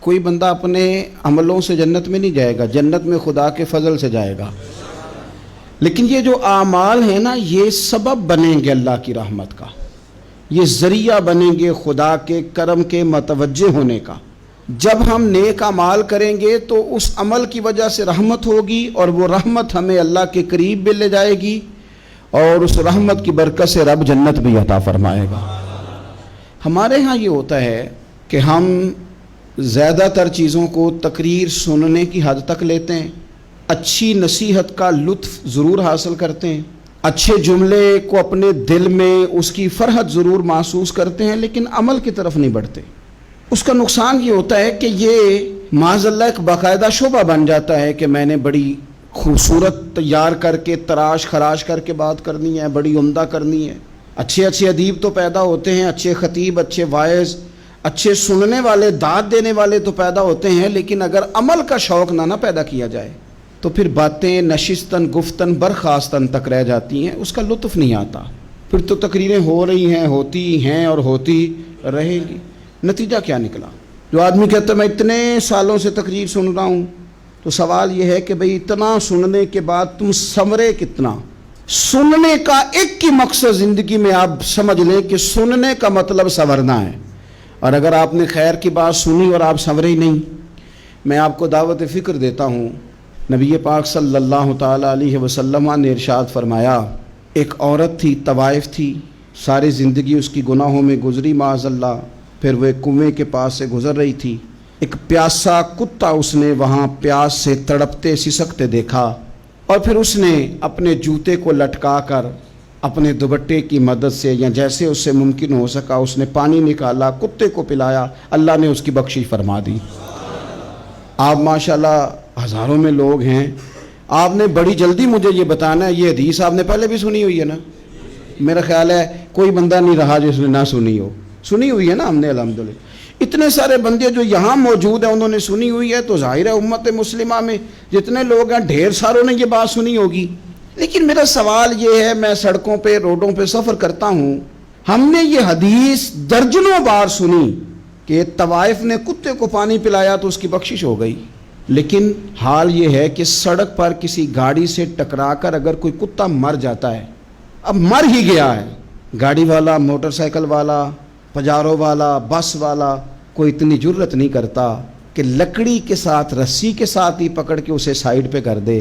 کوئی بندہ اپنے عملوں سے جنت میں نہیں جائے گا، جنت میں خدا کے فضل سے جائے گا۔ لیکن یہ جو اعمال ہیں نا، یہ سبب بنیں گے اللہ کی رحمت کا، یہ ذریعہ بنیں گے خدا کے کرم کے متوجہ ہونے کا۔ جب ہم نیک اعمال کریں گے تو اس عمل کی وجہ سے رحمت ہوگی، اور وہ رحمت ہمیں اللہ کے قریب بھی لے جائے گی، اور اس رحمت کی برکت سے رب جنت بھی عطا فرمائے گا۔ ہمارے ہاں یہ ہوتا ہے کہ ہم زیادہ تر چیزوں کو تقریر سننے کی حد تک لیتے ہیں، اچھی نصیحت کا لطف ضرور حاصل کرتے ہیں، اچھے جملے کو اپنے دل میں اس کی فرحت ضرور محسوس کرتے ہیں، لیکن عمل کی طرف نہیں بڑھتے۔ اس کا نقصان یہ ہوتا ہے کہ یہ معاذ اللہ ایک باقاعدہ شعبہ بن جاتا ہے کہ میں نے بڑی خوبصورت تیار کر کے تراش خراش کر کے بات کرنی ہے، بڑی عمدہ کرنی ہے۔ اچھے ادیب تو پیدا ہوتے ہیں، اچھے خطیب، اچھے واعظ، اچھے سننے والے، داد دینے والے تو پیدا ہوتے ہیں، لیکن اگر عمل کا شوق نہ پیدا کیا جائے تو پھر باتیں نشستن گفتن برخاستن تک رہ جاتی ہیں، اس کا لطف نہیں آتا۔ پھر تو تقریریں ہو رہی ہیں، ہوتی ہیں اور ہوتی رہے گی، نتیجہ کیا نکلا؟ جو آدمی کہتا ہے میں اتنے سالوں سے تقریر سن رہا ہوں، تو سوال یہ ہے کہ بھئی اتنا سننے کے بعد تم سنورے کتنا؟ سننے کا ایک ہی مقصد زندگی میں آپ سمجھ لیں کہ سننے کا مطلب سنورنا ہے، اور اگر آپ نے خیر کی بات سنی اور آپ سنورے ہی نہیں، میں آپ کو دعوت فکر دیتا ہوں۔ نبی پاک صلی اللہ تعالیٰ علیہ وسلم نے ارشاد فرمایا، ایک عورت تھی، طوائف تھی، ساری زندگی اس کی گناہوں میں گزری معاذ اللہ، پھر وہ ایک کنویں کے پاس سے گزر رہی تھی، ایک پیاسا کتا اس نے وہاں پیاس سے تڑپتے سسکتے دیکھا، اور پھر اس نے اپنے جوتے کو لٹکا کر اپنے دوپٹے کی مدد سے یا جیسے اس سے ممکن ہو سکا اس نے پانی نکالا، کتے کو پلایا، اللہ نے اس کی بخشش فرما دی۔ آپ ماشاءاللہ ہزاروں میں لوگ ہیں، آپ نے بڑی جلدی مجھے یہ بتانا ہے، یہ حدیث آپ نے پہلے بھی سنی ہوئی ہے نا؟ میرا خیال ہے کوئی بندہ نہیں رہا جس نے نہ سنی ہو، سنی ہوئی ہے نا ہم نے الحمدللہ۔ اتنے سارے بندے جو یہاں موجود ہیں انہوں نے سنی ہوئی ہے، تو ظاہر ہے امت مسلمہ میں جتنے لوگ ہیں ڈھیر ساروں نے یہ بات سنی ہوگی۔ لیکن میرا سوال یہ ہے، میں سڑکوں پہ روڈوں پہ سفر کرتا ہوں، ہم نے یہ حدیث درجنوں بار سنی کہ طوائف نے کتے کو پانی پلایا تو اس کی بخشش ہو گئی، لیکن حال یہ ہے کہ سڑک پر کسی گاڑی سے ٹکرا کر اگر کوئی کتا مر جاتا ہے، اب مر ہی گیا ہے، گاڑی والا، موٹر سائیکل والا، پجارو والا، بس والا کوئی اتنی جرت نہیں کرتا کہ لکڑی کے ساتھ، رسی کے ساتھ ہی پکڑ کے اسے سائیڈ پہ کر دے۔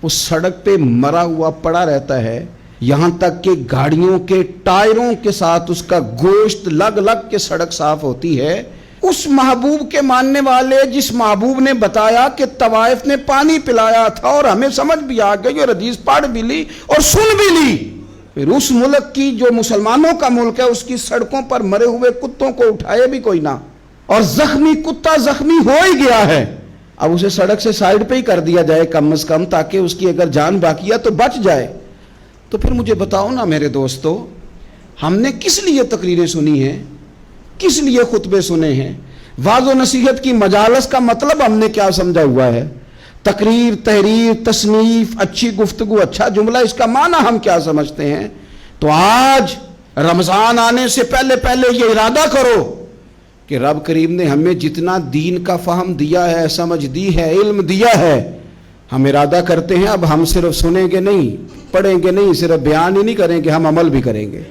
وہ سڑک پہ مرا ہوا پڑا رہتا ہے، یہاں تک کہ گاڑیوں کے ٹائروں کے ساتھ اس کا گوشت لگ لگ کے سڑک صاف ہوتی ہے۔ اس محبوب کے ماننے والے جس محبوب نے بتایا کہ طوائف نے پانی پلایا تھا، اور ہمیں سمجھ بھی آ گئی اور حدیث پڑھ بھی لی اور سن بھی لی، پھر اس ملک کی جو مسلمانوں کا ملک ہے اس کی سڑکوں پر مرے ہوئے کتوں کو اٹھائے بھی کوئی نہ، اور زخمی کتا زخمی ہو ہی گیا ہے، اب اسے سڑک سے سائیڈ پہ ہی کر دیا جائے کم از کم، تاکہ اس کی اگر جان باقی ہے تو بچ جائے۔ تو پھر مجھے بتاؤ نا میرے دوستو، ہم نے کس لیے تقریریں سنی ہیں، کس لیے خطبے سنے ہیں؟ واعظ و نصیحت کی مجالس کا مطلب ہم نے کیا سمجھا ہوا ہے؟ تقریر، تحریر، تصنیف، اچھی گفتگو، اچھا جملہ، اس کا معنی ہم کیا سمجھتے ہیں؟ تو آج رمضان آنے سے پہلے پہلے یہ ارادہ کرو کہ رب کریم نے ہمیں جتنا دین کا فہم دیا ہے، سمجھ دی ہے، علم دیا ہے، ہم ارادہ کرتے ہیں اب ہم صرف سنیں گے نہیں، پڑھیں گے نہیں، صرف بیان ہی نہیں کریں گے، ہم عمل بھی کریں گے۔